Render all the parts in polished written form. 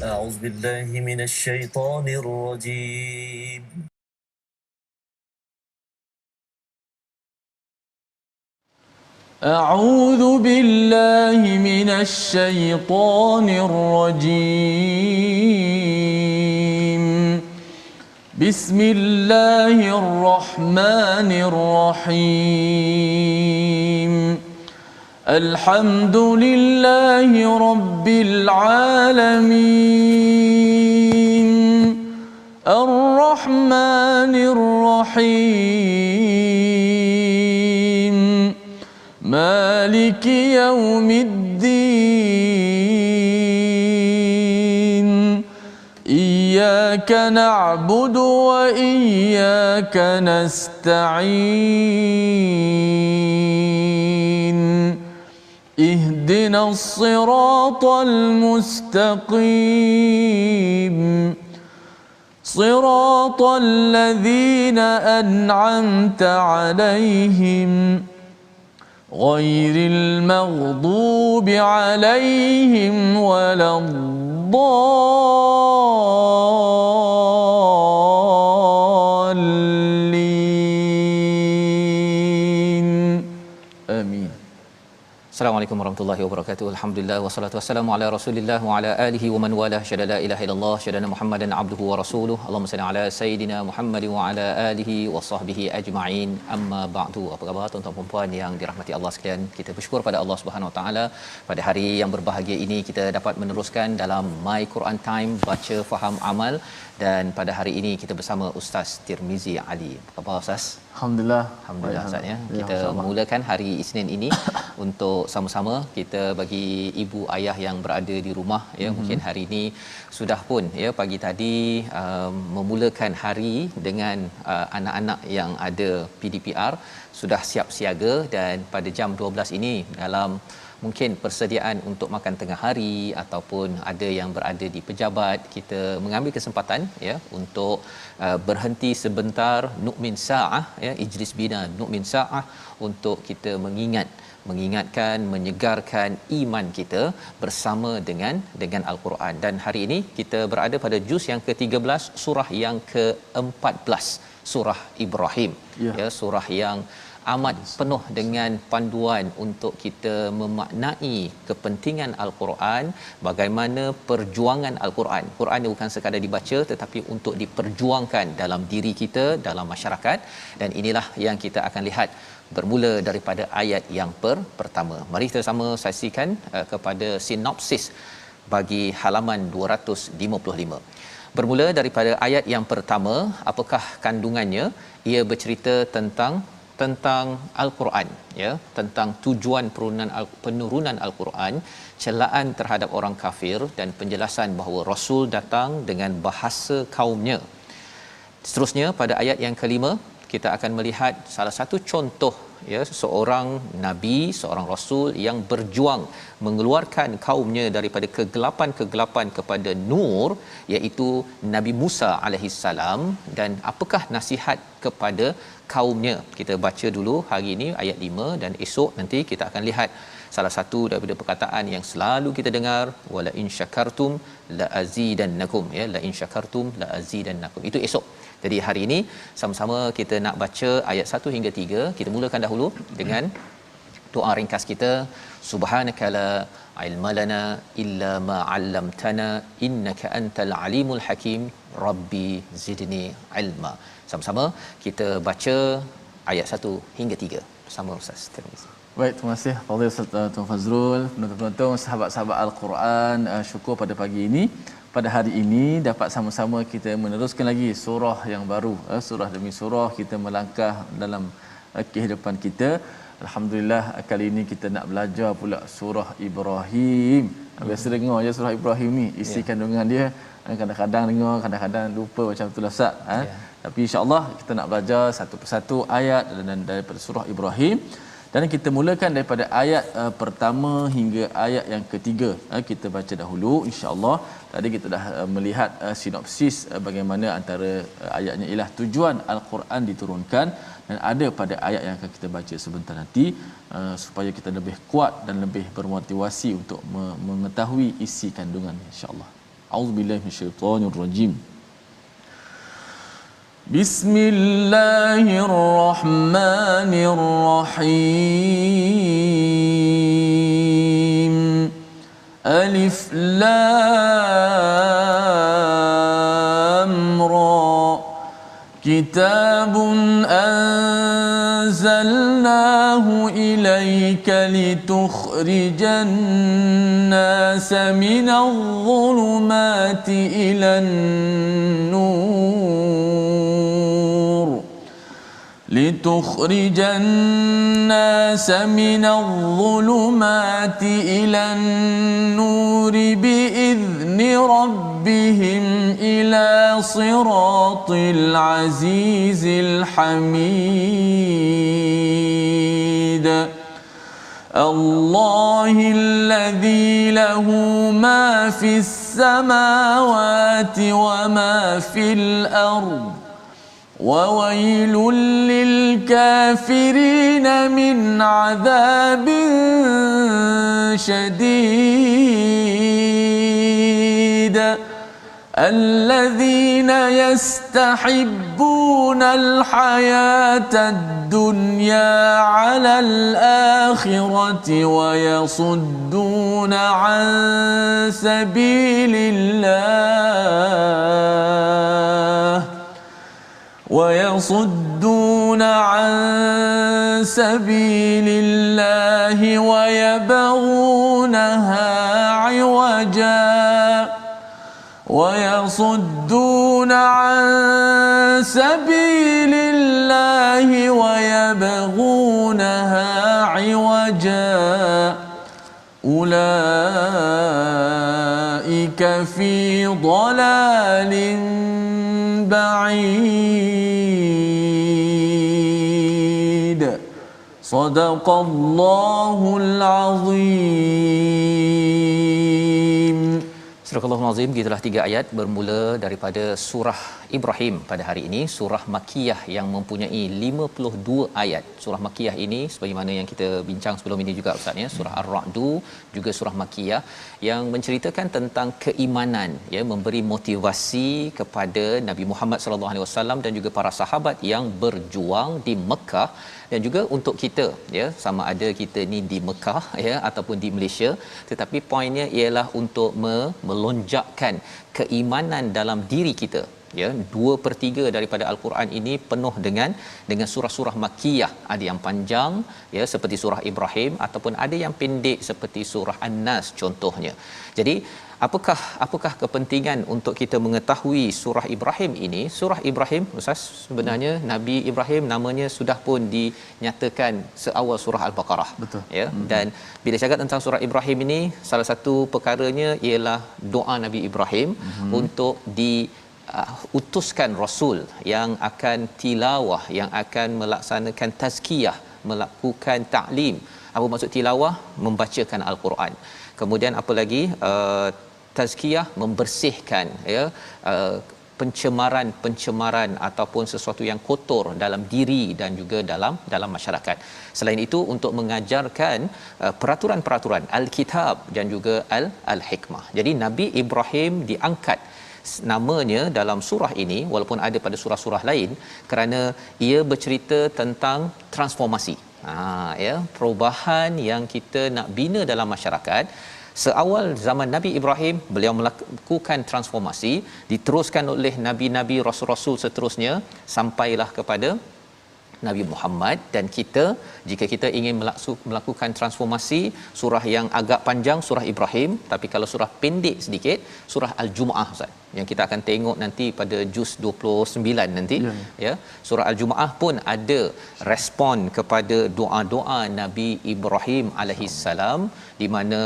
أعوذ بالله من الشيطان الرجيم. أعوذ بالله من الشيطان الرجيم. بسم الله الرحمن الرحيم. الحمد لله رب العالمين. الرحمن الرحيم. مالك يوم الدين. إياك نعبد وإياك نستعين. اهدنا الصراط المستقيم. صراط الذين أنعمت عليهم غير المغضوب عليهم ولا الضالين. آمين. Assalamualaikum warahmatullahi wabarakatuh. Alhamdulillah wassalatu wassalamu ala Rasulillah wa ala alihi wa man wala. Syada la ilaha illallah, syada Muhammadan abduhu wa rasuluh. Allahumma salli ala sayidina Muhammad wa ala alihi wa sahbihi ajma'in. Amma ba'du. Apa khabar tuan-tuan dan puan yang dirahmati Allah sekalian? Kita bersyukur pada Allah Subhanahu wa taala pada hari yang berbahagia ini kita dapat meneruskan dalam My Quran Time, baca faham amal, dan pada hari ini kita bersama Ustaz Tirmizi Ali. Apa khabar Ustaz? Alhamdulillah. Alhamdulillah Ustaz ya. Kita memulakan hari Isnin ini untuk sama-sama kita bagi ibu ayah yang berada di rumah ya, mungkin hari ini sudah pun ya pagi tadi memulakan hari dengan anak-anak yang ada PDPR sudah siap siaga, dan pada jam 12 ini dalam mungkin persediaan untuk makan tengah hari ataupun ada yang berada di pejabat, kita mengambil kesempatan ya untuk berhenti sebentar nu'min sa'ah ya, ijlis bina nu'min sa'ah, untuk kita mengingatkan, menyegarkan iman kita bersama dengan Al-Quran. Dan hari ini kita berada pada juz yang ke-13, surah yang ke-14, surah Ibrahim ya, surah yang amat penuh dengan panduan untuk kita memaknai kepentingan Al-Quran, bagaimana perjuangan Al-Quran. Quran ni bukan sekadar dibaca tetapi untuk diperjuangkan dalam diri kita, dalam masyarakat, dan inilah yang kita akan lihat bermula daripada ayat yang pertama. Mari kita sama saksikan kepada sinopsis bagi halaman 255. Bermula daripada ayat yang pertama, apakah kandungannya? Ia bercerita tentang Al-Quran ya, tentang tujuan penurunan Al-Quran, celaan terhadap orang kafir, dan penjelasan bahawa Rasul datang dengan bahasa kaumnya. Seterusnya pada ayat yang kelima kita akan melihat salah satu contoh ya, seorang nabi, seorang rasul yang berjuang mengeluarkan kaumnya daripada kegelapan kepada nur, iaitu Nabi Musa alaihissalam. Dan apakah nasihat kepada kaumnya? Kita baca dulu hari ini ayat 5, dan esok nanti kita akan lihat salah satu daripada perkataan yang selalu kita dengar, wala in syakartum la azidannakum ya, la in syakartum la azidannakum. Itu esok. Jadi hari ini sama-sama kita nak baca ayat 1 hingga 3. Kita mulakan dahulu dengan doa ringkas kita. Subhanaka la ilma lana illa ma 'allamtana innaka antal alimul hakim. Rabbi zidni ilma. Sama-sama kita baca ayat 1 hingga 3 bersama Ustaz Tirmizi. Baik, terima kasih Fadil Ustaz Tuan Fazrul, penonton-penonton, sahabat-sahabat Al-Quran. Syukur pada pagi ini, pada hari ini dapat sama-sama kita meneruskan lagi surah yang baru, surah demi surah kita melangkah dalam kehidupan kita. Alhamdulillah, kali ini kita nak belajar pula surah Ibrahim. Biasa dengar je surah Ibrahim ni, isi kandungan dia kadang-kadang dengar, kadang-kadang lupa, macam itulah Ustaz. Tapi insya-Allah kita nak belajar satu persatu ayat daripada surah Ibrahim. Dan kita mulakan daripada ayat pertama hingga ayat yang ketiga. Kita baca dahulu insya-Allah. Tadi kita dah melihat sinopsis bagaimana antara ayatnya ialah tujuan Al-Quran diturunkan, dan ada pada ayat yang akan kita baca sebentar nanti, supaya kita lebih kuat dan lebih bermotivasi untuk mengetahui isi kandungan insya-Allah. A'udzubillahi minasyaitonir rajim. Bismillahirrahmanirrahim. Alif Lam Ra. Kitabun anzalnahu ilayka litukhrijan nasa minadh dhulumati ilan nur. لتخرج الناس من الظلمات إلى النور بإذن ربهم إلى صراط العزيز الحميد الله الذي له ما في السماوات وما في الأرض وويل للكافرين من عذاب شديد الذين يستحبون الحياة الدنيا على الآخرة ويصدون عن سبيل الله ويبغونها عوجا أولئك في ضلال بعيد صدق الله العظيم. Surah Al-Azim, gitulah 3 ayat bermula daripada surah Ibrahim pada hari ini, surah Makkiyah yang mempunyai 52 ayat. Surah Makkiyah ini sebagaimana yang kita bincang sebelum ini juga Ustaz ya, surah Ar-Ra'du juga surah Makkiyah yang menceritakan tentang keimanan ya, memberi motivasi kepada Nabi Muhammad sallallahu alaihi wasallam dan juga para sahabat yang berjuang di Mekah, dan juga untuk kita ya, sama ada kita ni di Mekah ya ataupun di Malaysia, tetapi poinnya ialah untuk melonjakkan keimanan dalam diri kita ya. 2/3 daripada al-Quran ini penuh dengan surah-surah makkiyah, ada yang panjang ya seperti surah Ibrahim ataupun ada yang pendek seperti surah An-Nas contohnya. Jadi apakah kepentingan untuk kita mengetahui surah Ibrahim ini? Surah Ibrahim Ustaz, sebenarnya Nabi Ibrahim namanya sudah pun dinyatakan seawal surah Al-Baqarah. Betul. Ya. Dan bila cakap tentang surah Ibrahim ini, salah satu perkaranya ialah doa Nabi Ibrahim untuk utuskan rasul yang akan tilawah, yang akan melaksanakan tazkiyah, melakukan ta'lim. Apa maksud tilawah? Membacakan al-Quran. Kemudian apa lagi? Tazkiyah, membersihkan ya, pencemaran ataupun sesuatu yang kotor dalam diri dan juga dalam masyarakat. Selain itu untuk mengajarkan peraturan-peraturan al-kitab dan juga al-hikmah. Jadi Nabi Ibrahim diangkat namanya dalam surah ini walaupun ada pada surah-surah lain kerana ia bercerita tentang transformasi. Ya, perubahan yang kita nak bina dalam masyarakat. Seawal zaman Nabi Ibrahim, beliau melakukan transformasi, diteruskan oleh nabi-nabi, rasul-rasul seterusnya sampailah kepada Nabi Muhammad. Dan kita, jika kita ingin melakukan transformasi, surah yang agak panjang surah Ibrahim, tapi kalau surah pendek sedikit surah Al-Jumu'ah Ustaz, yang kita akan tengok nanti pada juz 29 nanti ya. Surah Al-Jumu'ah pun ada respon kepada doa-doa Nabi Ibrahim alaihissalam, di mana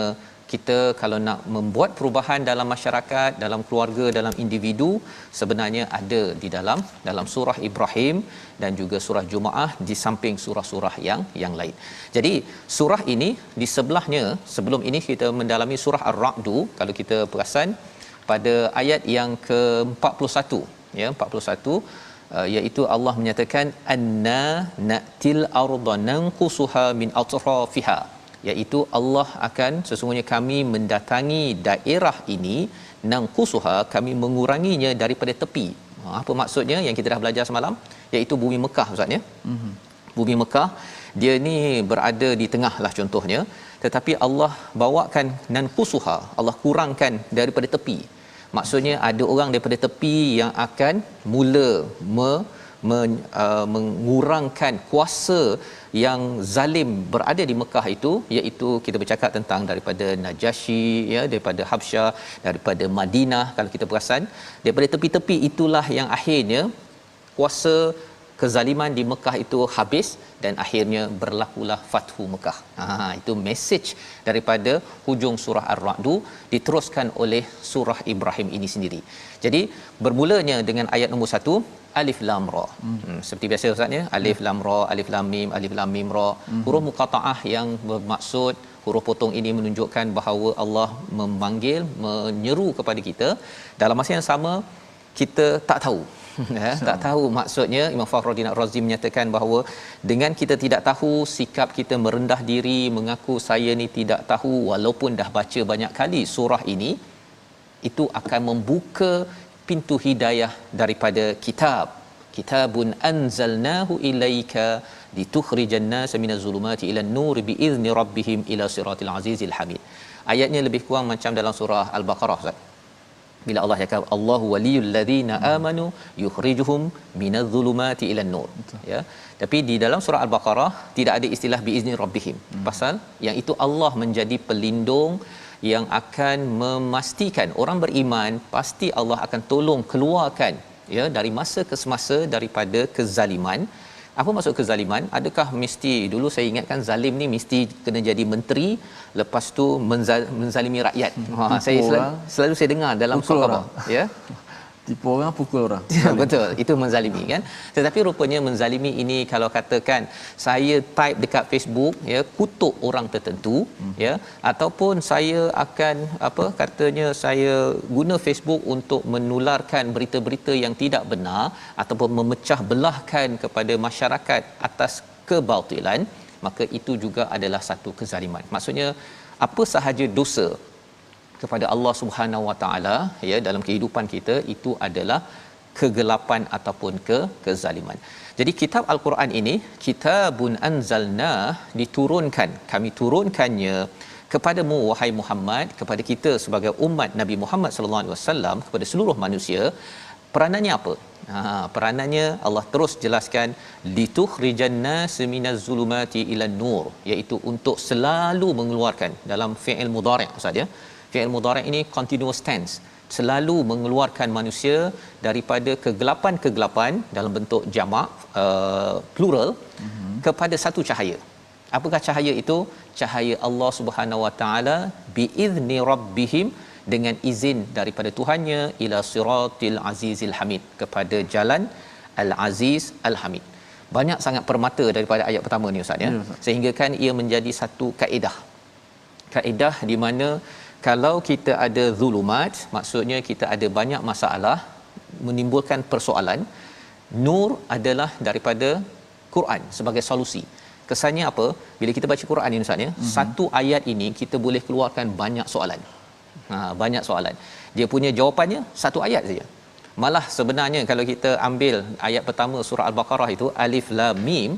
kita kalau nak membuat perubahan dalam masyarakat, dalam keluarga, dalam individu, sebenarnya ada di dalam surah Ibrahim dan juga surah Jumaah di samping surah-surah yang lain. Jadi surah ini di sebelahnya, sebelum ini kita mendalami surah Ar-Ra'du. Kalau kita perasan pada ayat yang ke-41 ya, 41 iaitu Allah menyatakan anna na'til arda nanqusuha min atrafiha, iaitu Allah akan, sesungguhnya kami mendatangi daerah ini nanqusuha, kami menguranginya daripada tepi. Apa maksudnya yang kita dah belajar semalam, iaitu bumi Mekah Ustaz ya. Bumi Mekah dia ni berada di tengah lah contohnya, tetapi Allah bawakan nanqusuha, Allah kurangkan daripada tepi. Maksudnya ada orang daripada tepi yang akan mula mengurangkan kuasa yang zalim berada di Mekah itu, iaitu kita bercakap tentang daripada Najasyi ya, daripada Habsyah, daripada Madinah. Kalau kita perasan, daripada tepi-tepi itulah yang akhirnya kuasa kezaliman di Mekah itu habis dan akhirnya berlakulah Fathu Mekah. Itu message daripada hujung surah Ar-Ra'd diteruskan oleh surah Ibrahim ini sendiri. Jadi bermulanya dengan ayat nombor 1, Alif Lam Ra. Seperti biasa Ustaz ya, Alif Lam Ra, Alif Lam Mim, Alif Lam Mim Ra. Huruf muqattaah yang bermaksud huruf potong ini menunjukkan bahawa Allah memanggil, menyeru kepada kita. Dalam masa yang sama kita tak tahu tak tahu. Maksudnya Imam Fakhruddin Ar-Razi menyatakan bahawa dengan kita tidak tahu, sikap kita merendah diri, mengaku saya ni tidak tahu walaupun dah baca banyak kali surah ini, itu akan membuka pintu hidayah daripada kitabun anzalnahu ilaika litukhrijan nasa minaz zulumati ilan nur biizni rabbihim ila siratil azizil hamid. Ayatnya lebih kurang macam dalam surah Al-Baqarah Ustaz, bila Allah cakap Allahu waliyul ladzina amanu yukhrijuhum minadh dhulumati ilan nur. Ya, tapi di dalam surah Al-Baqarah tidak ada istilah biizni rabbihim. Pasal yang itu Allah menjadi pelindung yang akan memastikan orang beriman pasti Allah akan tolong keluarkan ya dari masa ke semasa daripada kezaliman. Apa maksud kezaliman? Adakah mesti, dulu saya ingatkan zalim ni mesti kena jadi menteri, lepas tu menzalimi rakyat. Saya selalu saya dengar dalam khabar ya. Tipu orang, pukul orang. Betul, itu menzalimi kan. Tetapi rupanya menzalimi ini kalau katakan saya type dekat Facebook ya, kutuk orang tertentu ya, ataupun saya akan katanya saya guna Facebook untuk menularkan berita-berita yang tidak benar ataupun memecah belahkan kepada masyarakat atas kebatilan, maka itu juga adalah satu kezaliman. Maksudnya apa sahaja dosa kepada Allah Subhanahu Wa Taala ya dalam kehidupan kita, itu adalah kegelapan ataupun kezaliman. Jadi kitab Al-Quran ini, kitabun anzalna, diturunkan, kami turunkannya kepadamu wahai Muhammad, kepada kita sebagai umat Nabi Muhammad sallallahu alaihi wasallam, kepada seluruh manusia. Peranannya apa? Peranannya Allah terus jelaskan, litukhrijan nas minaz zulumati ilan nur, iaitu untuk selalu mengeluarkan, dalam fi'il mudhari' Ustaz ya. Fi'il mudhari' ini continuous tense, selalu mengeluarkan manusia daripada kegelapan-kegelapan dalam bentuk jamak plural kepada satu cahaya. Apakah cahaya itu? Cahaya Allah Subhanahu Wa Taala biizni rabbihim, dengan izin daripada Tuhannya, ila siratil azizil hamid, kepada jalan al-aziz al-hamid. Banyak sangat permata daripada ayat pertama ni Ustaz ya. Sehingga kan ia menjadi satu kaedah di mana kalau kita ada zulumat, maksudnya kita ada banyak masalah, menimbulkan persoalan, nur adalah daripada Quran sebagai solusi. Kesannya apa? Bila kita baca Quran ini Ustaz ya, satu ayat ini kita boleh keluarkan banyak soalan. Banyak soalan. Dia punya jawapannya satu ayat saja. Malah sebenarnya kalau kita ambil ayat pertama surah Al-Baqarah itu, Alif Lam Mim,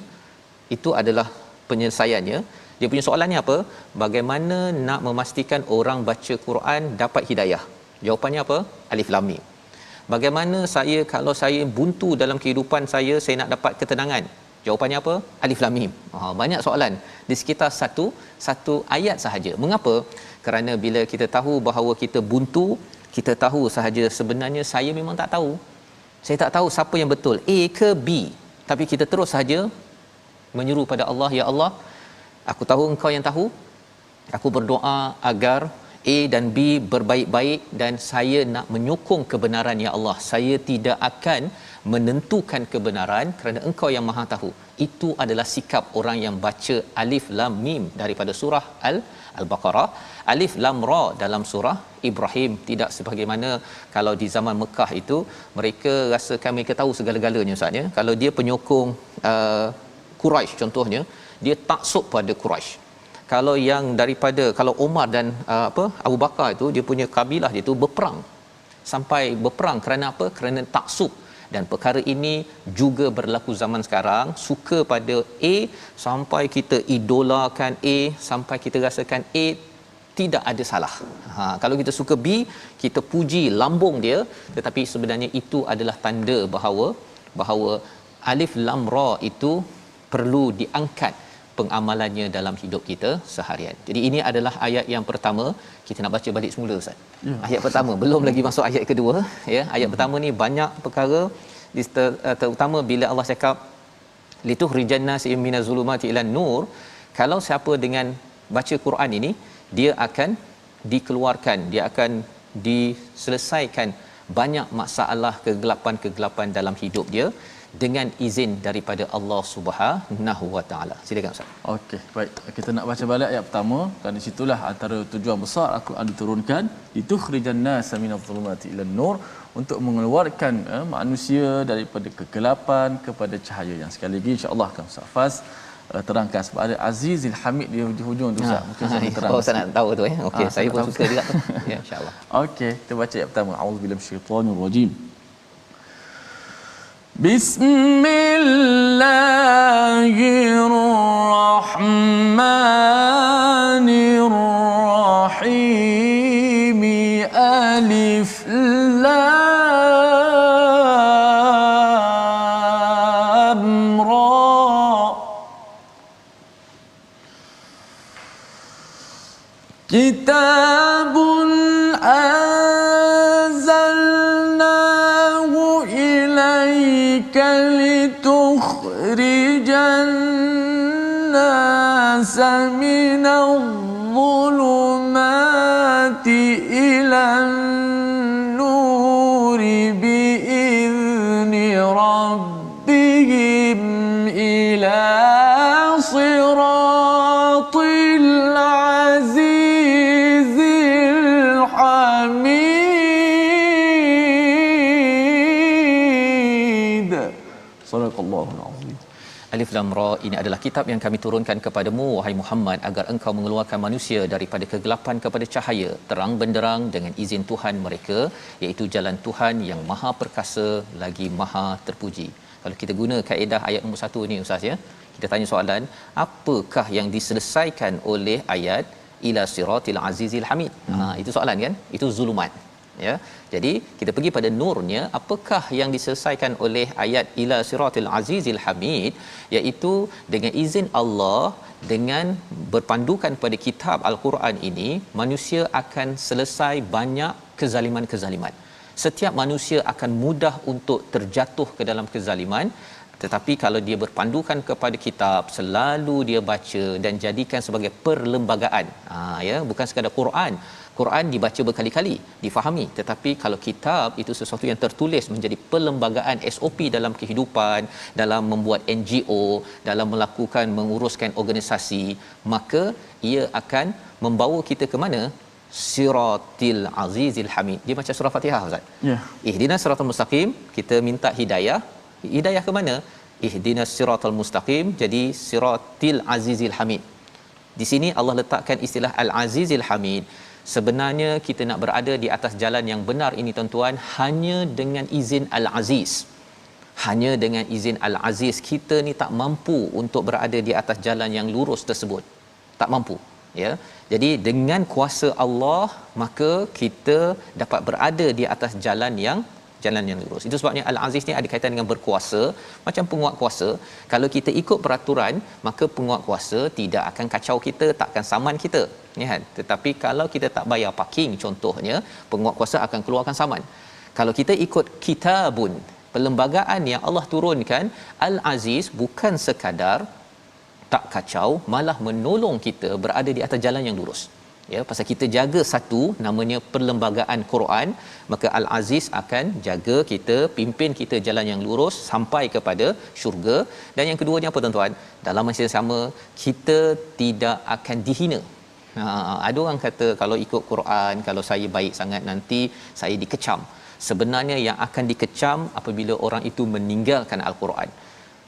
itu adalah penyelesaiannya. Dia punya soalannya apa? Bagaimana nak memastikan orang baca Quran dapat hidayah? Jawapannya apa? Alif Lam Mim. Bagaimana saya kalau saya buntu dalam kehidupan saya nak dapat ketenangan? Jawapannya apa? Alif Lam Mim. Banyak soalan di sekitar satu ayat sahaja. Mengapa? Kerana bila kita tahu bahawa kita buntu, kita tahu sahaja sebenarnya saya memang tak tahu. Saya tak tahu siapa yang betul, A ke B. Tapi kita terus sahaja menyeru pada Allah, ya Allah, aku tahu engkau yang tahu. Aku berdoa agar A dan B berbaik-baik dan saya nak menyokong kebenaran, ya Allah. Saya tidak akan menentukan kebenaran kerana engkau yang maha tahu. Itu adalah sikap orang yang baca Alif Lam Mim daripada surah Al-Baqarah. Alif Lam Ra dalam surah Ibrahim. Tidak sebagaimana kalau di zaman Mekah itu mereka rasakan mereka tahu segala-galanya Ustaz ya. Kalau dia penyokong Quraisy contohnya, dia taksub pada Quraisy. Kalau yang daripada kalau Umar dan Abu Bakar itu dia punya kabilah dia tu berperang. Sampai berperang kerana apa? Kerana taksub. Dan perkara ini juga berlaku zaman sekarang, suka pada A sampai kita idolakan A, sampai kita rasakan A tidak ada salah. Kalau kita suka B, kita puji lambung dia, tetapi sebenarnya itu adalah tanda bahawa alif lam ra itu perlu diangkat pengamalannya dalam hidup kita seharian. Jadi ini adalah ayat yang pertama. Kita nak baca balik semula Ustaz. Ayat pertama, belum lagi masuk ayat kedua ya. Ayat pertama ni banyak perkara, terutama bila Allah cakap litukhrijan nas minaz zulumati ilan nur. Kalau siapa dengan baca Quran ini, dia akan dikeluarkan, dia akan diselesaikan banyak masalah kegelapan-kegelapan dalam hidup dia dengan izin daripada Allah Subhanahu Wa Taala. Silakan Ustaz. Okey, baik. Kita nak baca balik ayat pertama, kerana situlah antara tujuan besar Al-Quran diturunkan, litukhrijan nas minadh dhulumati ilan nur, untuk mengeluarkan manusia daripada kegelapan kepada cahaya. Yang sekali lagi insya-Allah akan Ustaz Faz terangkan sebab ada Azizil Hamid di hujung tu Ustaz. Mungkin saya terang. Ustaz nak tahu tu Okey, saya pun suka juga tu. Ya, insya-Allah. Okey, kita baca ayat pertama. A'udzubillahi minasyaitonirrajim. Bismillahirrahmanirrahim. Alif lam ra. Kitabun anzalnahu ilaika litukhrijan nasa minadh-dhulumati ilan nuri bi'izni rabbihim ila siratil azizil hamid. Sadaqallahul azim. Alif lam ra, ini adalah kitab yang kami turunkan kepadamu wahai Muhammad agar engkau mengeluarkan manusia daripada kegelapan kepada cahaya, terang benderang dengan izin Tuhan mereka, iaitu jalan Tuhan yang Maha Perkasa lagi Maha Terpuji. Kalau kita guna kaedah ayat nombor 1 ni Ustaz ya, kita tanya soalan, apakah yang diselesaikan oleh ayat ila siratil azizil hamid? Itu soalan kan? Itu zulumat. Ya. Jadi kita pergi pada nurnya, apakah yang diselesaikan oleh ayat ila siratil azizil hamid, iaitu dengan izin Allah, dengan berpandukan pada kitab al-Quran ini, manusia akan selesai banyak kezaliman-kezaliman. Setiap manusia akan mudah untuk terjatuh ke dalam kezaliman, tetapi kalau dia berpandukan kepada kitab, selalu dia baca dan jadikan sebagai perlembagaan. Ya, bukan sekadar Quran dibaca berkali-kali, difahami, tetapi kalau kitab itu sesuatu yang tertulis menjadi perlembagaan SOP dalam kehidupan, dalam membuat NGO, dalam menguruskan organisasi, maka ia akan membawa kita ke mana? Siratil azizil hamid. Dia macam surah Fatihah Ustaz. Ya. Ihdinas siratal mustaqim, kita minta hidayah. Hidayah ke mana? Ihdinas siratal mustaqim, jadi siratil azizil hamid. Di sini Allah letakkan istilah al-azizil hamid. Sebenarnya kita nak berada di atas jalan yang benar ini tuan-tuan hanya dengan izin al-aziz. Hanya dengan izin al-aziz. Kita ni tak mampu untuk berada di atas jalan yang lurus tersebut. Tak mampu, ya. Jadi dengan kuasa Allah, maka kita dapat berada di atas jalan yang lurus. Itu sebabnya Al-Aziz ni ada kaitan dengan berkuasa, macam penguat kuasa. Kalau kita ikut peraturan, maka penguat kuasa tidak akan kacau kita, takkan saman kita, ya kan? Tetapi kalau kita tak bayar parking contohnya, penguat kuasa akan keluarkan saman. Kalau kita ikut kitabun, perlembagaan yang Allah turunkan, Al-Aziz bukan sekadar tak kacau, malah menolong kita berada di atas jalan yang lurus. Ya, pasal kita jaga satu namanya perlembagaan Quran, maka Al-Aziz akan jaga kita, pimpin kita jalan yang lurus sampai kepada syurga. Dan yang keduanya apa tuan-tuan? Dalam masa yang sama, kita tidak akan dihina. Ada orang kata kalau ikut Quran, kalau saya baik sangat nanti saya dikecam. Sebenarnya yang akan dikecam apabila orang itu meninggalkan Al-Quran.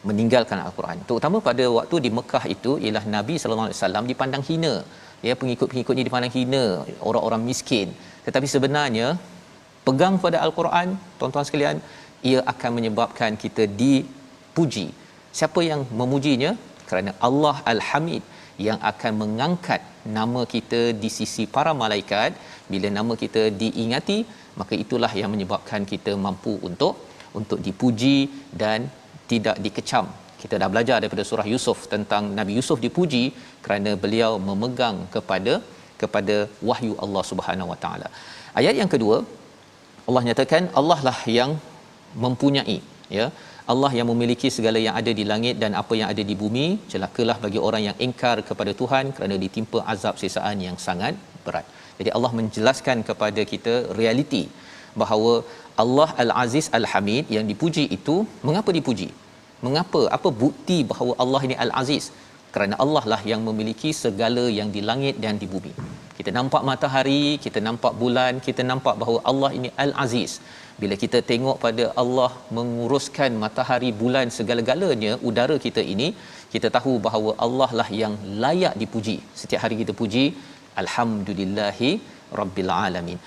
meninggalkan al-Quran. Terutama pada waktu di Mekah itu ialah Nabi sallallahu alaihi wasallam dipandang hina. Ya, pengikut-pengikutnya dipandang hina, orang-orang miskin. Tetapi sebenarnya pegang pada al-Quran, tuan-tuan sekalian, ia akan menyebabkan kita dipuji. Siapa yang memujinya? Kerana Allah Al-Hamid yang akan mengangkat nama kita di sisi para malaikat. Bila nama kita diingati, maka itulah yang menyebabkan kita mampu untuk dipuji dan tidak dikecam. Kita dah belajar daripada surah Yusuf tentang Nabi Yusuf dipuji kerana beliau memegang kepada wahyu Allah Subhanahu Wa Taala. Ayat yang kedua, Allah nyatakan Allah lah yang mempunyai, ya, Allah yang memiliki segala yang ada di langit dan apa yang ada di bumi. Celakalah bagi orang yang ingkar kepada Tuhan kerana ditimpa azab siksaan yang sangat berat. Jadi Allah menjelaskan kepada kita realiti bahawa Allah Al-Aziz Al-Hamid yang dipuji itu, mengapa dipuji? Mengapa? Apa bukti bahawa Allah ini Al-Aziz? Kerana Allah lah yang memiliki segala yang di langit dan di bumi. Kita nampak matahari, kita nampak bulan, kita nampak bahawa Allah ini Al-Aziz. Bila kita tengok pada Allah menguruskan matahari, bulan, segala-galanya udara kita ini, kita tahu bahawa Allah lah yang layak dipuji. Setiap hari kita puji Alhamdulillahi Rabbil Alamin.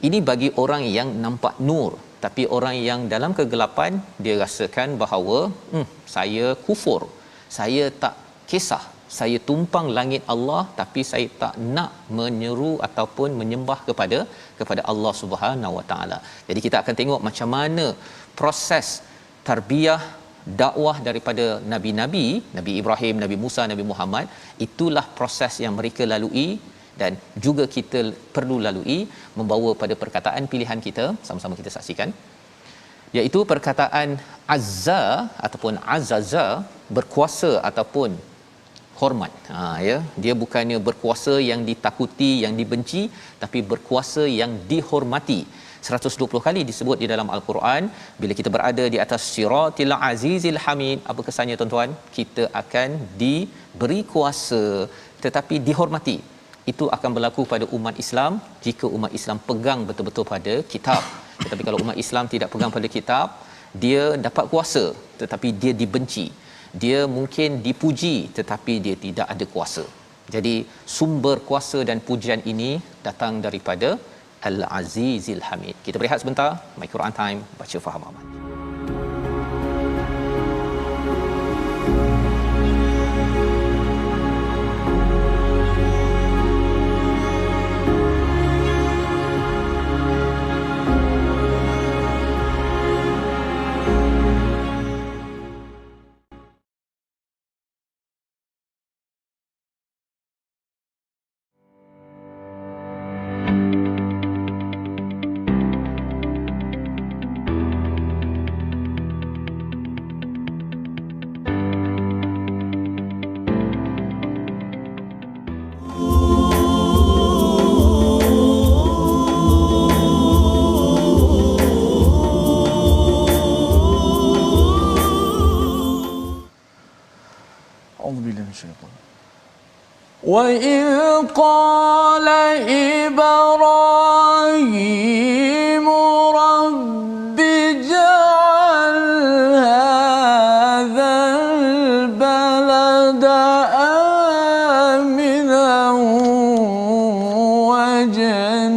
Ini bagi orang yang nampak nur. Tapi orang yang dalam kegelapan, dia rasakan bahawa saya kufur, saya tak kisah, saya tumpang langit Allah, tapi saya tak nak menyeru ataupun menyembah kepada Allah Subhanahu Wa Taala. Jadi kita akan tengok macam mana proses tarbiyah dakwah daripada nabi-nabi, Nabi Ibrahim, Nabi Musa, Nabi Muhammad. Itulah proses yang mereka lalui dan juga kita perlu lalui, membawa pada perkataan pilihan kita. Sama-sama kita saksikan, iaitu perkataan azza ataupun azaza, berkuasa ataupun hormat. Ya, dia bukannya berkuasa yang ditakuti, yang dibenci, tapi berkuasa yang dihormati. 120 kali disebut di dalam al-Quran. Bila kita berada di atas siratil azizil hamid, apa kesannya tuan-tuan? Kita akan diberi kuasa tetapi dihormati. Itu akan berlaku pada umat Islam jika umat Islam pegang betul-betul pada kitab. Tetapi kalau umat Islam tidak pegang pada kitab, dia dapat kuasa tetapi dia dibenci. Dia mungkin dipuji tetapi dia tidak ada kuasa. Jadi sumber kuasa dan pujian ini datang daripada Al-Azizil Hamid. Kita berehat sebentar. My Quran Time, baca faham aman. وَإِذْ قَالَ إِبْرَاهِيمُ رَبِّ اجْعَلْ هَذَا الْبَلَدَ آمِنًا وَاجْنُبْنِي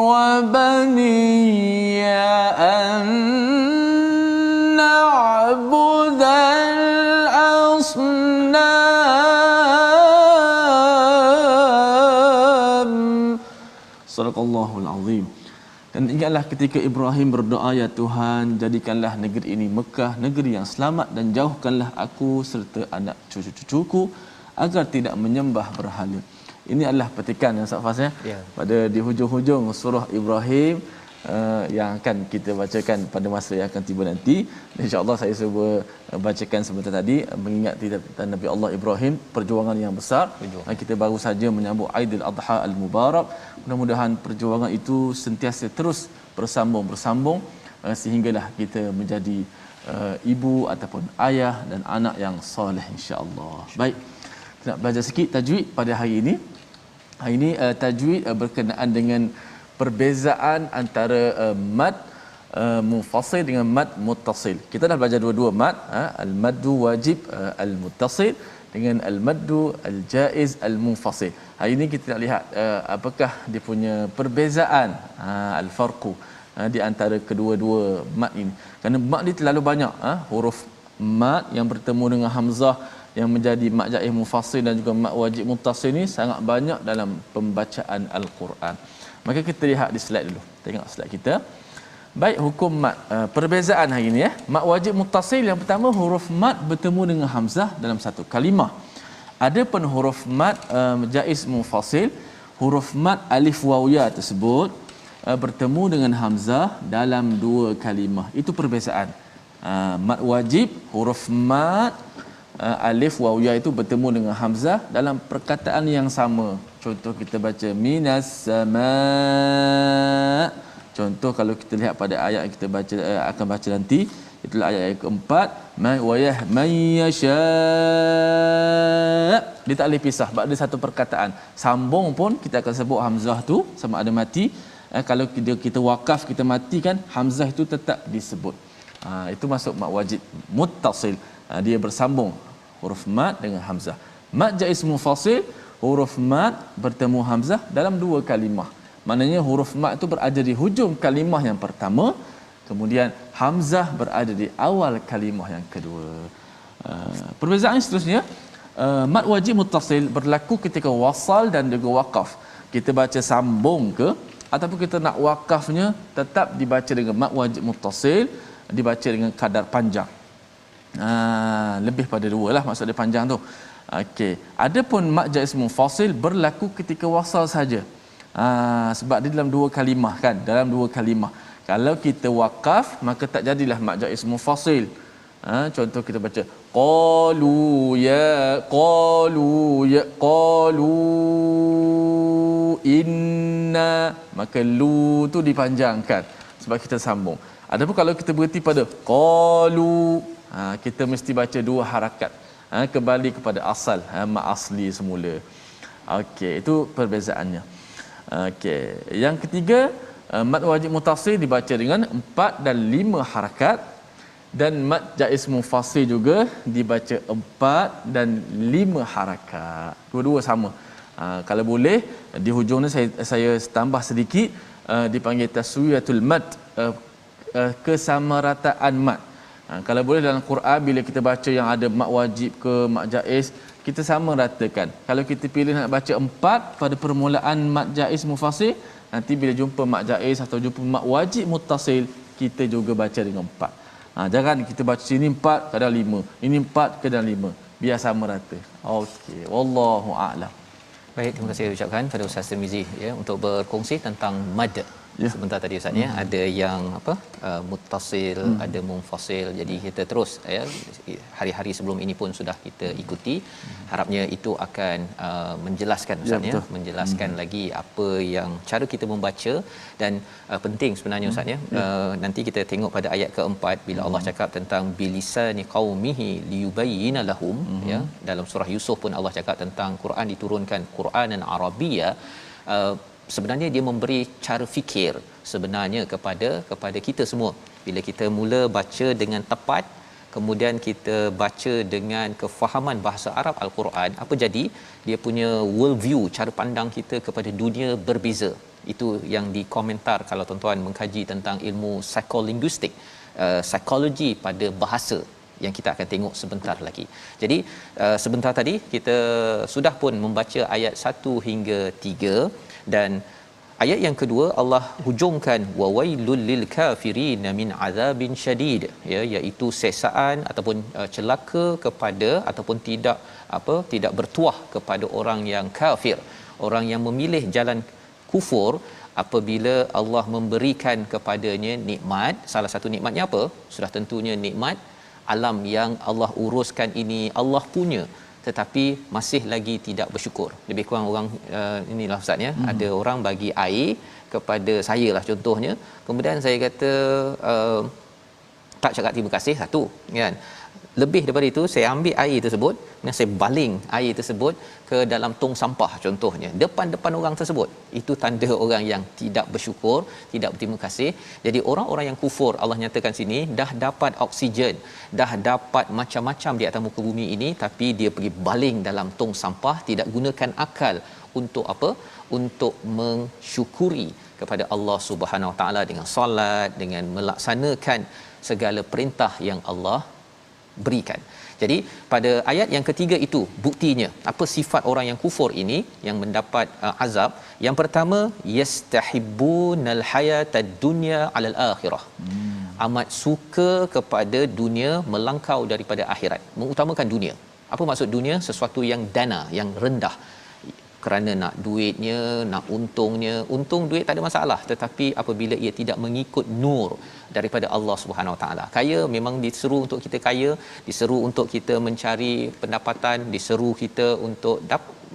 وَبَنِيَّ أَن نَّعْبُدَ Sadaqallahul Azim. Dan ingatlah ketika Ibrahim berdoa, ya Tuhan, jadikanlah negeri ini Mekah, negeri yang selamat, dan jauhkanlah aku serta anak cucu-cucuku agar tidak menyembah berhala. Ini adalah petikan yang Ustaz Fas, ya. Pada di hujung-hujung surah Ibrahim yang akan kita bacakan pada masa yang akan tiba nanti. InsyaAllah saya cuba bacakan sebentar tadi, mengingat tentang Nabi Allah Ibrahim, perjuangan yang besar. Kita baru saja menyambut Aidil Adha Al-Mubarak. Mudah-mudahan perjuangan itu sentiasa terus bersambung sehinggalah kita menjadi ibu ataupun ayah dan anak yang soleh, insya-Allah. Baik, kita nak belajar sikit tajwid pada hari ini. Hari ini tajwid berkenaan dengan perbezaan antara mad munfasil dengan mad muttasil. Kita dah belajar dua-dua mad, al-maddu wajib al-muttasil dengan al-maddu al-jaiz al-munfasil. Hari ini kita nak lihat apakah dia punya perbezaan al-farqu di antara kedua-dua mad ini. Kerana mad ni terlalu banyak, huruf mad yang bertemu dengan hamzah yang menjadi mad jaiz munfasil dan juga mad wajib muttasil ni sangat banyak dalam pembacaan al-Quran. Maka kita lihat di slide dulu. Tengok slide kita. Baik, hukum mad. Perbezaan hari ini mad wajib muttasil yang pertama, huruf mad bertemu dengan hamzah dalam satu kalimah. Adapun huruf mad jaiz munfasil, huruf mad alif waw ya tersebut bertemu dengan hamzah dalam dua kalimah. Itu perbezaan. Mad wajib, huruf mad alif waw ya itu bertemu dengan hamzah dalam perkataan yang sama. Contoh kita baca minas sama. Contoh kalau kita lihat pada ayat yang kita baca akan baca nanti, itulah ayat yang keempat, man yasha. Dia tak boleh pisah sebab ada satu perkataan. Sambung pun kita akan sebut hamzah tu sama ada mati. Kalau kita wakaf, kita matikan, hamzah itu tetap disebut. Itu masuk mad wajib muttasil. Dia bersambung huruf mad dengan hamzah. Mad jaiz munfasil, huruf mad bertemu hamzah dalam dua kalimah. Maknanya huruf mad itu berada di hujung kalimah yang pertama, kemudian hamzah berada di awal kalimah yang kedua. Perbezaan seterusnya, mad wajib muttasil berlaku ketika wasal dan juga waqaf. Kita baca sambung ke ataupun kita nak waqafnya, tetap dibaca dengan mad wajib muttasil, dibaca dengan kadar panjang. Lebih pada dua lah maksud dia panjang tu. Okey. Adapun mad jaiz munfasil berlaku ketika wasal saja. Sebab dia dalam dua kalimah kan, dalam dua kalimah. Kalau kita wakaf maka tak jadilah mad jaiz munfasil. Contoh kita baca qalu ya qalu inna, maka lu tu dipanjangkan sebab kita sambung. Adapun kalau kita berhenti pada qalu, kita mesti baca dua harakat, kembali kepada asal, mad asli semula. Okey, itu perbezaannya. Okey, yang ketiga, mad wajib muttasil dibaca dengan 4 dan 5 harakat, dan mad jaiz munfasil juga dibaca 4 dan 5 harakat. Dua-dua sama. Kalau boleh di hujung ni saya tambah sedikit, dipanggil taswiyatul mad, kesamarataan mad. Kalau boleh dalam Quran bila kita baca yang ada mad wajib ke mad jaiz, kita sama ratakan. Kalau kita pilih nak baca 4 pada permulaan mad jaiz munfasil, nanti bila jumpa mad jaiz atau jumpa mad wajib muttasil, kita juga baca dengan 4. Jangan kita baca sini 4 kadang 5, ini 4 kadang 5. Biar sama rata. Okey, wallahu a'lam. Baik, terima kasih ucapkan pada Ustaz Tirmizi untuk berkongsi tentang mad. Sebentar tadi Ustaz ada yang muttasil, ada munfasil. Jadi kita terus hari-hari sebelum ini pun sudah kita ikuti. Harapnya itu akan menjelaskan Ustaz menjelaskan lagi apa yang cara kita membaca, dan penting sebenarnya Ustaz nanti kita tengok pada ayat keempat bila Allah cakap tentang bilisani qaumihi liyubayyina lahum, dalam surah Yusuf pun Allah cakap tentang Quran diturunkan Quranan Arabiyya. Sebenarnya dia memberi cara fikir sebenarnya kepada kita semua. Bila kita mula baca dengan tepat, kemudian kita baca dengan kefahaman bahasa Arab Al-Quran, apa jadi? Dia punya world view, cara pandang kita kepada dunia berbeza. Itu yang dikomentar kalau tuan-tuan mengkaji tentang ilmu psikolinguistik, psikologi pada bahasa, yang kita akan tengok sebentar lagi. Jadi sebentar tadi kita sudah pun membaca ayat 1 hingga 3, dan ayat yang kedua Allah hujungkan wawailul lil kafirin min azabin syadid, iaitu sesaan ataupun celaka kepada ataupun tidak bertuah kepada orang yang kafir, orang yang memilih jalan kufur apabila Allah memberikan kepadanya nikmat. Salah satu nikmatnya apa? Sudah tentunya nikmat alam yang Allah uruskan ini Allah punya, tetapi masih lagi tidak bersyukur. Lebih kurang orang inilah Ustaz ada orang bagi air kepada saya lah contohnya, kemudian saya kata tak cakap terima kasih satu kan, lebih daripada itu, saya ambil air tersebut dan saya baling air tersebut ke dalam tong sampah contohnya, depan orang tersebut. Itu tanda orang yang tidak bersyukur, tidak berterima kasih. Jadi orang-orang yang kufur, Allah nyatakan sini, dah dapat oksigen, dah dapat macam-macam di atas muka bumi ini, tapi dia pergi baling dalam tong sampah, tidak gunakan akal untuk apa? Untuk mensyukuri kepada Allah Subhanahu Wa Taala dengan solat, dengan melaksanakan segala perintah yang Allah berikan. Jadi pada ayat yang ketiga itu buktinya apa sifat orang yang kufur ini yang mendapat azab. Yang pertama, yastahibbunal hayatad dunya 'alal akhirah. Amat suka kepada dunia melangkau daripada akhirat, mengutamakan dunia. Apa maksud dunia? Sesuatu yang dana, yang rendah, kerana nak duitnya, nak untungnya. Untung duit tak ada masalah, tetapi apabila ia tidak mengikut nur daripada Allah Subhanahu Wa Taala. Kaya memang diseru untuk kita kaya, diseru untuk kita mencari pendapatan, diseru kita untuk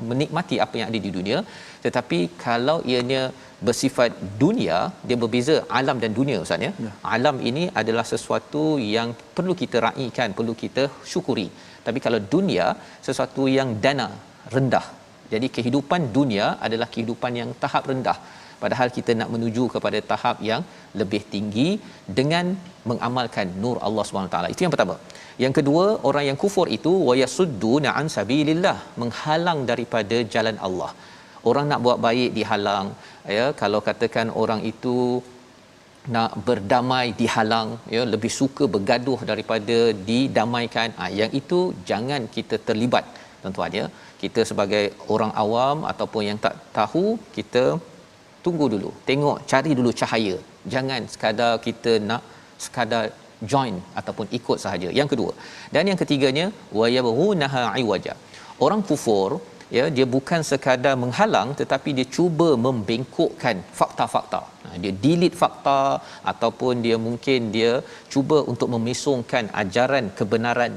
menikmati apa yang ada di dunia. Tetapi kalau ianya bersifat dunia, dia berbeza alam dan dunia, ustaz ya. Alam ini adalah sesuatu yang perlu kita raikan, perlu kita syukuri. Tapi kalau dunia, sesuatu yang dana, rendah. Jadi kehidupan dunia adalah kehidupan yang tahap rendah, padahal kita nak menuju kepada tahap yang lebih tinggi dengan mengamalkan nur Allah Subhanahu taala. Itu yang pertama. Yang kedua, orang yang kufur itu wayasudduna an sabilillah, menghalang daripada jalan Allah. Orang nak buat baik dihalang, ya. Kalau katakan orang itu nak berdamai dihalang, ya, lebih suka bergaduh daripada didamaikan. Yang itu jangan kita terlibat, tuan-tuan ya. Kita sebagai orang awam ataupun yang tak tahu, kita tunggu dulu, tengok, cari dulu cahaya. Jangan sekadar kita nak sekadar join ataupun ikut sahaja. Yang kedua. Dan yang ketiganya, wayabghunaha iwaja. Orang kufur, ya, dia bukan sekadar menghalang, tetapi dia cuba membengkokkan fakta-fakta. Dia delete fakta, ataupun dia mungkin dia cuba untuk memesongkan ajaran kebenaran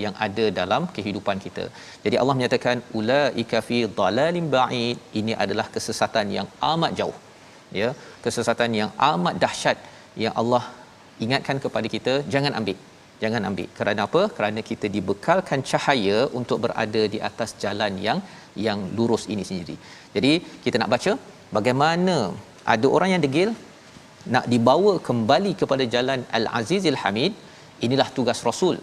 yang ada dalam kehidupan kita. Jadi Allah menyatakan ulaika fi dhalalim ba'id, ini adalah kesesatan yang amat jauh, ya, kesesatan yang amat dahsyat yang Allah ingatkan kepada kita, jangan ambil. Kerana apa? Kerana kita dibekalkan cahaya untuk berada di atas jalan yang lurus ini sendiri. Jadi kita nak baca bagaimana ada orang yang degil nak dibawa kembali kepada jalan Al-Azizil Hamid. Inilah tugas Rasul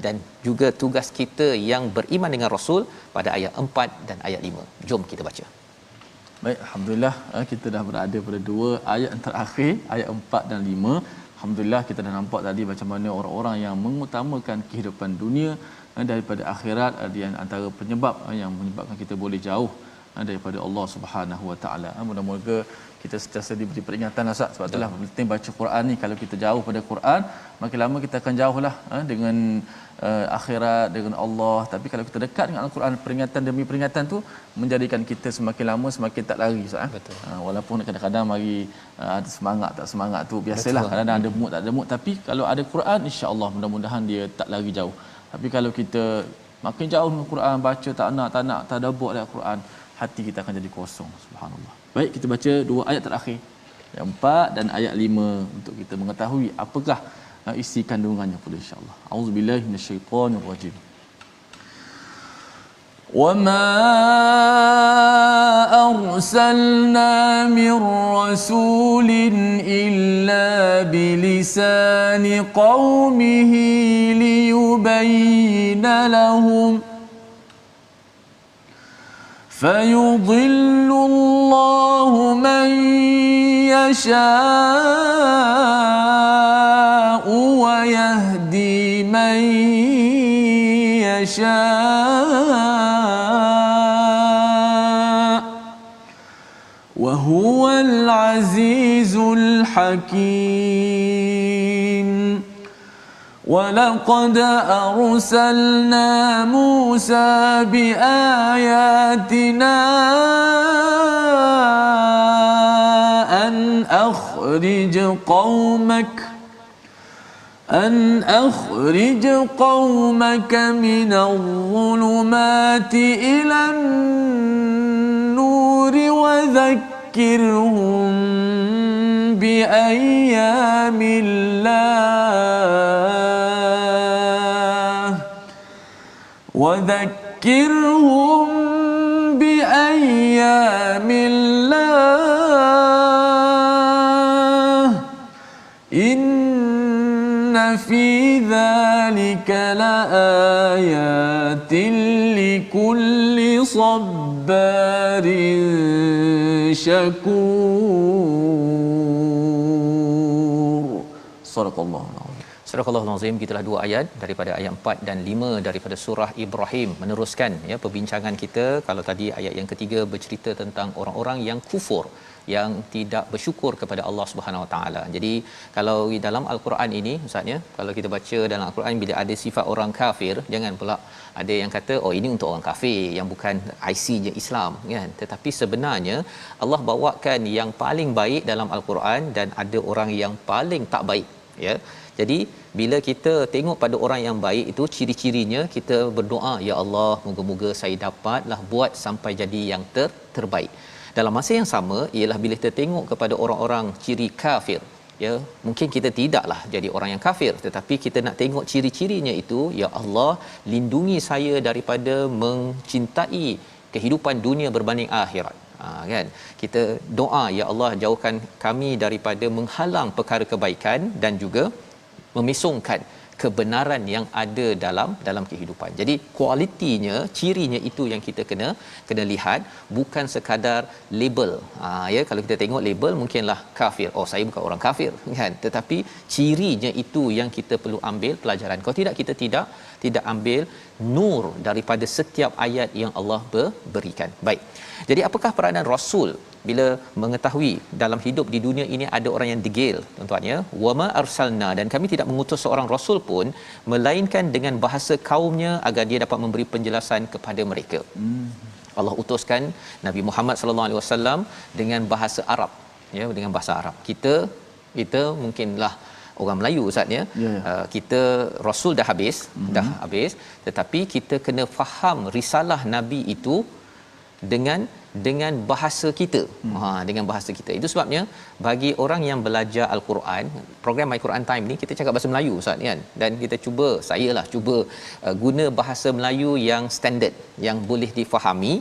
dan juga tugas kita yang beriman dengan Rasul pada ayat 4 dan ayat 5. Jom kita baca. Baik, alhamdulillah kita dah berada pada dua ayat terakhir, ayat 4 dan 5. Alhamdulillah kita dah nampak tadi macam mana orang-orang yang mengutamakan kehidupan dunia daripada akhirat, di antara penyebab yang menyebabkan kita boleh jauh daripada Allah Subhanahu Wa Taala. Moga-moga kita sentiasa diberi peringatan lah, sebab itulah penting baca Quran ni. Kalau kita jauh pada Quran, makin lama kita akan jauhlah dengan akhirat, dengan Allah. Tapi kalau kita dekat dengan Al-Quran, peringatan demi peringatan tu menjadikan kita semakin lama semakin tak lari, Ustaz. Walaupun kadang-kadang mari ada semangat tak semangat tu biasalah. Kadang-kadang ada mood tak ada mood, tapi kalau ada Quran, insya-Allah mudah-mudahan dia tak lari jauh. Tapi kalau kita makin jauh dengan Quran, baca tak nak tadabbur dengan Quran, hati kita akan jadi kosong. Subhanallah. Baik, kita baca dua ayat terakhir, ayat 4 dan ayat 5, untuk kita mengetahui apakah isi kandungannya pula, insya-Allah. Auzubillahi minasyaitonirrajim. وَمَا أَرْسَلْنَا مِن رَّسُولٍ إِلَّا بِلِسَانِ قَوْمِهِ لِيُبَيِّنَ لَهُمْ فَيُضِلُّ اللَّهُ مَن يَشَاءُ وَيَهْدِي مَن يَشَاءُ وَهُوَ الْعَزِيزُ الْحَكِيمُ. وَلَقَدْ أَرْسَلْنَا مُوسَى بِآيَاتِنَا أَنْ أَخْرِجْ قَوْمَكَ مِنَ الظُّلُمَاتِ إِلَى النُّورِ وَذَكِّرْهُم بِأَيَّامِ اللَّهِ وذكرهم بأيام الله إن في ذلك لآيات لكل صبار شكور. صدق الله العظيم. Surah Al-Azim, gitulah dua ayat daripada ayat 4 dan 5 daripada surah Ibrahim meneruskan ya perbincangan kita. Kalau tadi ayat yang ketiga bercerita tentang orang-orang yang kufur, yang tidak bersyukur kepada Allah Subhanahu Wa Taala. Jadi kalau di dalam Al-Quran ini ustaz ya, kalau kita baca dalam Al-Quran bila ada sifat orang kafir, jangan pula ada yang kata oh ini untuk orang kafir yang bukan IC-nya Islam kan. Tetapi sebenarnya Allah bawakan yang paling baik dalam Al-Quran dan ada orang yang paling tak baik ya. Jadi bila kita tengok pada orang yang baik itu ciri-cirinya, kita berdoa ya Allah moga-moga saya dapatlah buat sampai jadi yang terbaik. Dalam masa yang sama ialah bila kita tengok kepada orang-orang ciri kafir ya, mungkin kita tidaklah jadi orang yang kafir tetapi kita nak tengok ciri-cirinya itu ya Allah lindungi saya daripada mencintai kehidupan dunia berbanding akhirat. Kan kita doa ya Allah jauhkan kami daripada menghalang perkara kebaikan dan juga memesongkan kebenaran yang ada dalam kehidupan. Jadi kualitinya, cirinya itu yang kita kena lihat, bukan sekadar label. Ya kalau kita tengok label mungkinlah kafir. Oh saya bukan orang kafir kan. Tetapi cirinya itu yang kita perlu ambil pelajaran. Kalau tidak kita tidak ambil nur daripada setiap ayat yang Allah berikan. Baik. Jadi apakah peranan Rasul bila mengetahui dalam hidup di dunia ini ada orang yang degil tuan-tuan ya, wama arsalna, dan kami tidak mengutus seorang rasul pun melainkan dengan bahasa kaumnya agar dia dapat memberi penjelasan kepada mereka. Allah utuskan Nabi Muhammad sallallahu alaihi wasallam dengan bahasa Arab ya, dengan bahasa Arab. Kita mungkinlah orang Melayu ustaz ya. Kita rasul dah habis tetapi kita kena faham risalah nabi itu dengan bahasa kita. Dengan bahasa kita. Itu sebabnya bagi orang yang belajar Al-Quran, program My Quran Time ni kita cakap bahasa Melayu ustaz kan, dan kita cuba guna bahasa Melayu yang standard, yang boleh difahami.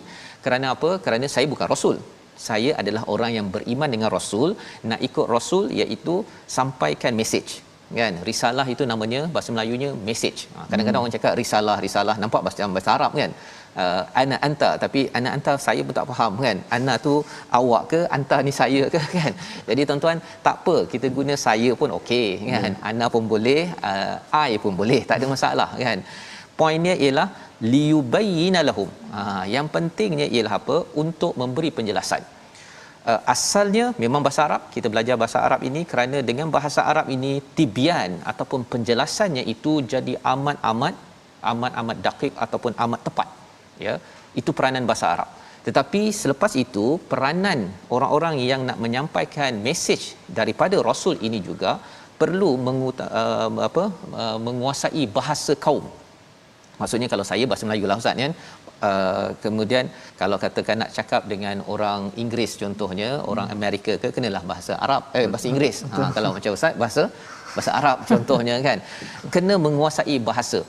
Kerana apa? Kerana saya bukan rasul. Saya adalah orang yang beriman dengan rasul, nak ikut rasul iaitu sampaikan message kan. Risalah itu namanya bahasa Melayunya message. Kadang-kadang orang cakap risalah nampak bahasa Arab kan. Ana anta, tapi ana anta saya pun tak faham kan. Ana tu awak ke, anta ni saya ke kan. Jadi tuan-tuan tak apa, kita guna saya pun okey kan. Ana pun boleh, I pun boleh, tak ada masalah kan. Poinnya ialah liyubayyina lahum. Yang pentingnya ialah apa? Untuk memberi penjelasan. Asalnya memang bahasa Arab, kita belajar bahasa Arab ini kerana dengan bahasa Arab ini tibyan ataupun penjelasannya itu jadi amat daqiq ataupun amat tepat ya. Itu peranan bahasa Arab. Tetapi selepas itu peranan orang-orang yang nak menyampaikan mesej daripada rasul ini juga perlu menguasai bahasa kaum. Maksudnya kalau saya bahasa Melayu lah ustaz kan, kemudian kalau katakan nak cakap dengan orang Inggeris contohnya, orang Amerika ke, kenalah bahasa Arab, bahasa Inggeris. Kalau macam ustaz bahasa Arab contohnya kan, kena menguasai bahasa.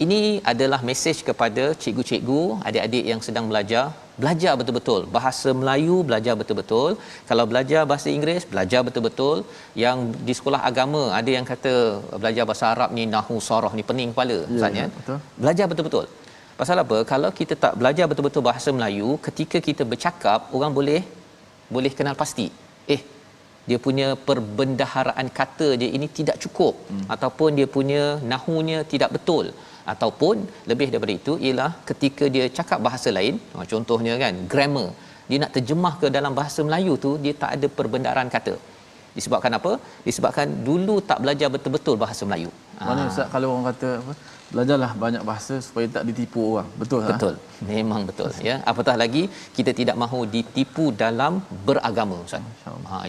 Ini adalah mesej kepada cikgu-cikgu, adik-adik yang sedang belajar betul-betul bahasa Melayu, belajar betul-betul. Kalau belajar bahasa Inggeris, belajar betul-betul. Yang di sekolah agama ada yang kata belajar bahasa Arab ni nahwu sarah ni pening kepala ustaz ya. Belajar betul-betul. Pasal apa? Kalau kita tak belajar betul-betul bahasa Melayu, ketika kita bercakap orang boleh kenal pasti. Dia punya perbendaharaan kata dia ini tidak cukup, ataupun dia punya nahwunya tidak betul, ataupun lebih daripada itu ialah ketika dia cakap bahasa lain, contohnya kan grammar, dia nak terjemah ke dalam bahasa Melayu tu dia tak ada perbendaharaan kata. Disebabkan apa? Disebabkan dulu tak belajar betul-betul bahasa Melayu. Mana ustaz kalau orang kata apa? Belajarlah banyak bahasa supaya tak ditipu orang. Betul tak? Betul. Memang betul ya. Apatah lagi kita tidak mahu ditipu dalam beragama ustaz.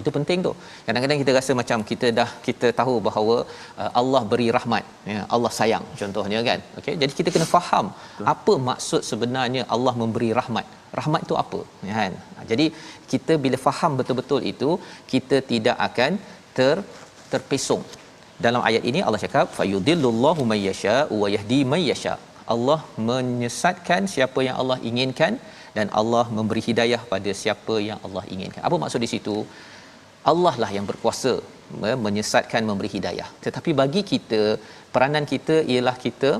Itu penting tu. Kadang-kadang kita rasa macam kita tahu bahawa Allah beri rahmat ya, Allah sayang contohnya kan. Okey, jadi kita kena faham apa maksud sebenarnya Allah memberi rahmat. Rahmat itu apa kan? Jadi kita bila faham betul-betul itu, kita tidak akan terpesong. Dalam ayat ini Allah cakap fayudillullahu may yasha wa yahdi may yasha. Allah menyesatkan siapa yang Allah inginkan dan Allah memberi hidayah pada siapa yang Allah inginkan. Apa maksud di situ? Allah lah yang berkuasa menyesatkan, memberi hidayah. Tetapi bagi kita, peranan kita ialah kita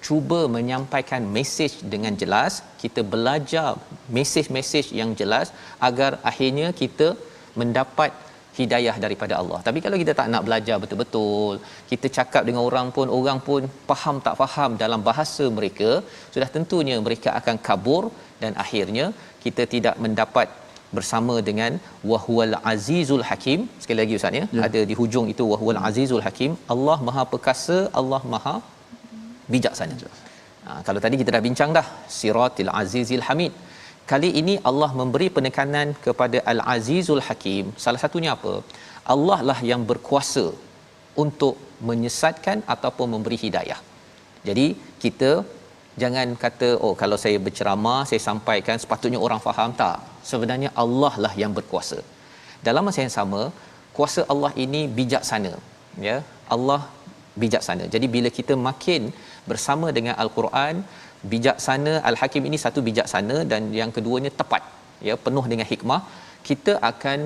cuba menyampaikan mesej dengan jelas, kita belajar mesej-mesej yang jelas agar akhirnya kita mendapat hidayah daripada Allah. Tapi kalau kita tak nak belajar betul-betul, kita cakap dengan orang pun faham tak faham dalam bahasa mereka, sudah tentunya mereka akan kabur dan akhirnya kita tidak mendapat bersama dengan wahwal azizul hakim. Sekali lagi ustaz ya, ada di hujung itu wahwal azizul hakim. Allah Maha Perkasa, Allah Maha Bijaksana. Kalau tadi kita dah bincang dah siratil azizil hamid. Kali ini Allah memberi penekanan kepada al-azizul hakim. Salah satunya apa? Allah lah yang berkuasa untuk menyesatkan ataupun memberi hidayah. Jadi kita jangan kata kalau saya berceramah, saya sampaikan sepatutnya orang faham. Tak. Sebenarnya Allah lah yang berkuasa. Dalam masa yang sama, kuasa Allah ini bijaksana, ya. Allah bijaksana. Jadi bila kita makin bersama dengan al-Quran, bijaksana, al-hakim ini satu bijaksana dan yang keduanya tepat, ya, penuh dengan hikmah, kita akan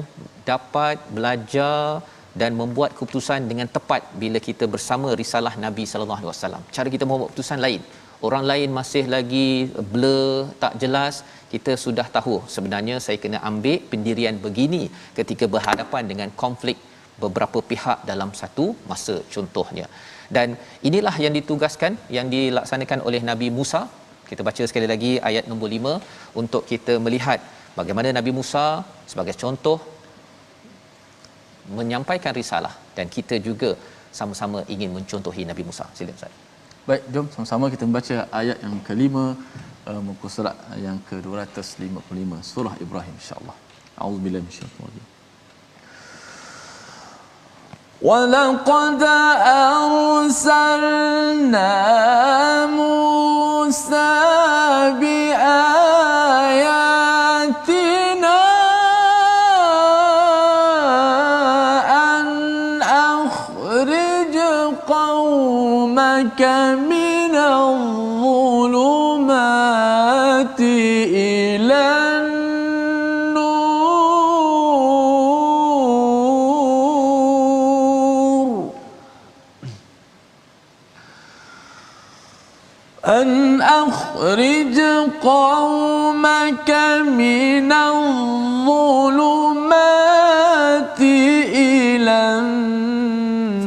dapat belajar dan membuat keputusan dengan tepat bila kita bersama risalah Nabi sallallahu alaihi wasallam. Cara kita membuat keputusan lain. Orang lain masih lagi blur, tak jelas, kita sudah tahu sebenarnya saya kena ambil pendirian begini ketika berhadapan dengan konflik beberapa pihak dalam satu masa, contohnya. Dan inilah yang ditugaskan, yang dilaksanakan oleh Nabi Musa. Kita baca sekali lagi ayat nombor 5 untuk kita melihat bagaimana Nabi Musa sebagai contoh menyampaikan risalah dan kita juga sama-sama ingin mencontohi Nabi Musa. Silakan Ustaz. Baik, jom sama-sama kita membaca ayat yang kelima, muka surat yang ke-255 surah Ibrahim, insya-Allah. A'udzubillahi minasyaitanir rajim. وَلَقَدْ أَرْسَلْنَا مُوسَى بِآيَاتِنَا أَنْ أَخْرِجْ قَوْمَكَ مِنَ الظُّلُمَاتِ إِلَى أن أخرج قومك من الظلمات إلى النور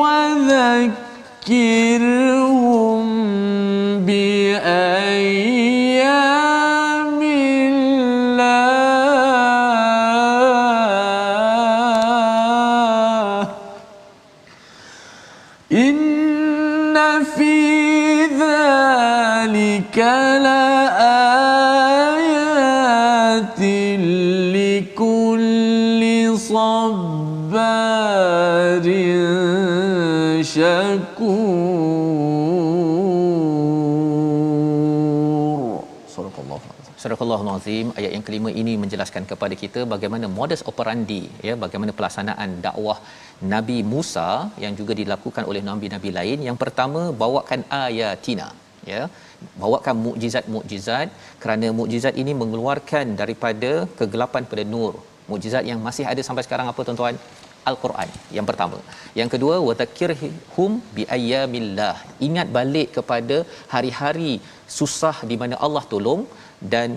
وذكرهم بأيام الله إن في ذلك لآيات لكل صبار شكور. صدق الله. Surahul Azim. Ayat yang kelima ini menjelaskan kepada kita bagaimana modus operandi, ya, bagaimana pelaksanaan dakwah Nabi Musa yang juga dilakukan oleh nabi-nabi lain. Yang pertama, bawakan ayatina, ya, bawakan mukjizat-mukjizat, kerana mukjizat ini mengeluarkan daripada kegelapan pada nur. Mukjizat yang masih ada sampai sekarang apa tuan-tuan? Al-Quran yang pertama. Yang kedua, wa dzakirhum bi ayyamillah. Ingat balik kepada hari-hari susah di mana Allah tolong, dan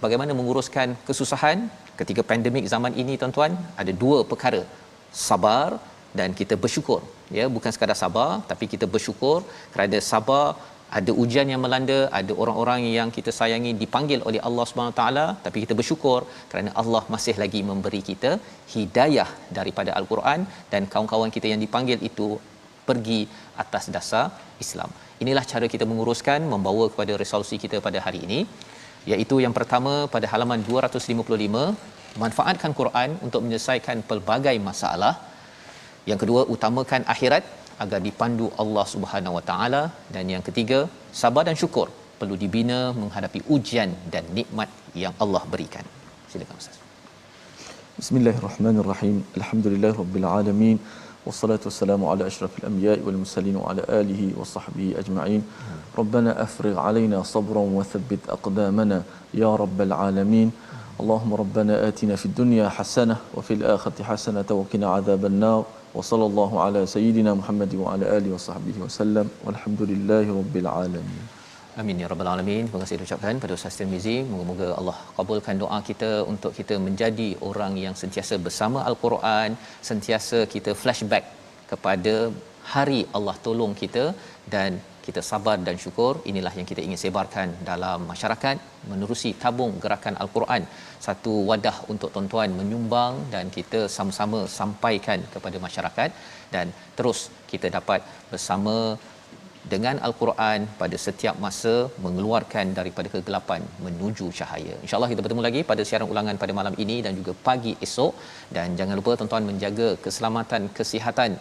bagaimana menguruskan kesusahan ketika pandemik zaman ini tuan-tuan. Ada dua perkara, sabar dan kita bersyukur, ya, bukan sekadar sabar tapi kita bersyukur kerana sabar ada ujian yang melanda, ada orang-orang yang kita sayangi dipanggil oleh Allah Subhanahu taala, tapi kita bersyukur kerana Allah masih lagi memberi kita hidayah daripada Al-Quran dan kawan-kawan kita yang dipanggil itu pergi atas dasar Islam. Inilah cara kita menguruskan, membawa kepada resolusi kita pada hari ini, iaitu yang pertama pada halaman 255, manfaatkan Quran untuk menyelesaikan pelbagai masalah. Yang kedua, utamakan akhirat agar dipandu Allah Subhanahu Wa Taala, dan yang ketiga, sabar dan syukur perlu dibina menghadapi ujian dan nikmat yang Allah berikan. Silakan Ustaz. Bismillahirrahmanirrahim. Alhamdulillahirabbil alamin. والصلاة والسلام على أشرف الأنبياء والمرسلين وعلى آله وصحبه أجمعين. ربنا أفرغ علينا صبرا وثبت أقدامنا يا رب العالمين. اللهم ربنا آتنا في الدنيا حسنة وفي الآخرة حسنة وقنا عذاب النار. وصلى الله على سيدنا محمد وعلى آله وصحبه وسلم والحمد لله رب العالمين. Amin ya rabbal alamin. Terima kasih diucapkan pada Ustaz Tirmizi. Moga-moga Allah kabulkan doa kita untuk kita menjadi orang yang sentiasa bersama Al-Quran, sentiasa kita flashback kepada hari Allah tolong kita dan kita sabar dan syukur. Inilah yang kita ingin sebarkan dalam masyarakat menerusi tabung gerakan Al-Quran, satu wadah untuk tuan-tuan menyumbang dan kita sama-sama sampaikan kepada masyarakat dan terus kita dapat bersama dengan Al-Quran pada setiap masa mengeluarkan daripada kegelapan menuju cahaya. InsyaAllah kita bertemu lagi pada siaran ulangan pada malam ini dan juga pagi esok. Dan jangan lupa tuan-tuan menjaga keselamatan, kesihatan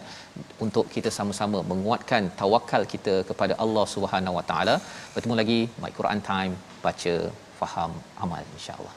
untuk kita sama-sama menguatkan tawakal kita kepada Allah Subhanahu Wa Taala. Bertemu lagi My Quran Time, baca, faham, amal, insya-Allah.